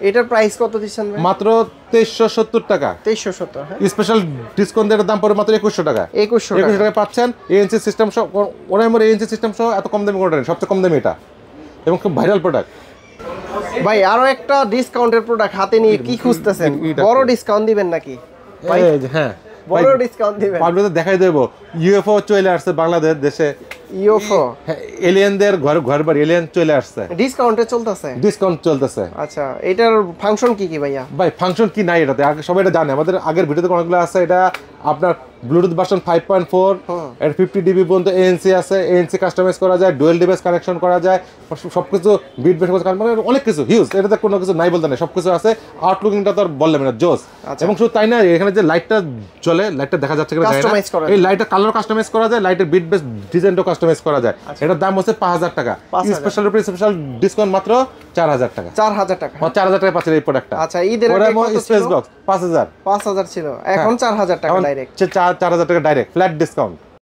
এটার প্রাইস কত দিচ্ছেন ভাই? মাত্র 2370 টাকা। 2370, হ্যাঁ। স্পেশাল ডিসকাউন্ট এর দাম পড়ে মাত্র 2100 টাকা। 2100 টাকা পাচ্ছেন। এএনসি সিস্টেম সহ, ওরাইমোর এএনসি সিস্টেম সহ এত কম দামে কোনটা নেই, সবচেয়ে কম দামে এটা, এবং খুব ভাইরাল প্রোডাক্ট। ভাই আরো একটা ডিসকাউন্টের প্রোডাক্ট হাতে নিয়ে কি খুঁজতেছেন? বড় ডিসকাউন্ট দিবেন নাকি ভাই? হ্যাঁ, বড় ডিসকাউন্ট দিবেন। পাবলিকে দেখাই দেবো, ইউএফও চলে আসছে বাংলাদেশ দেশে। ইউএফও, এলিয়েনদের ঘর বাড়ি এলিয়েন চলে আসছে, ডিসকাউন্টে চলতেছে। ডিসকাউন্ট চলতেছে। আচ্ছা, এটার ফাংশন কি কি ভাইয়া? ভাই ফাংশন কি নাই এটাতে, আগে সবাই এটা জানে, আমাদের আগের ভিডিওতে অনেকগুলো আছে। এটা আপনার ব্লুটুথ ভার্সন 5.4, এর 50 ডিবি পর্যন্ত এএনসি আছে, এএনসি কাস্টমাইজ করা যায়, ডুয়েল ডিভাইস কানেকশন করা যায়, সবকিছু বিট বেস মানে অনেক কিছু হিউজ, এটাতে কোনো কিছু নাই বলতে নেই, সবকিছু আছে। আউটলুকিংটা তো আর বললাম না, জোস। এবং শুধু তাই না, এখানে যে লাইটটা জ্বলে, লাইটটা দেখা যাচ্ছে কিনা কাস্টমাইজ করা, এই লাইটের কালার কাস্টমাইজ করা যায়, লাইটের বিট বেস ডিজাইনটাও কাস্টমাইজ করা যায়। এটার দাম হচ্ছে 5000 টাকা। স্পেশাল ডিসকাউন্ট মাত্র 4000 টাকা। 4000 টাকা, 4000 টাকা পাচ্ছেন এই প্রোডাক্টটা। আচ্ছা, ঈদের আগে কত ছিল? স্পেস বক্স 5000 ছিল, এখন 4000 টাকা ডাইরেক্ট। 4000 টাকা ডাইরেক্ট ফ্ল্যাট ডিসকাউন্ট।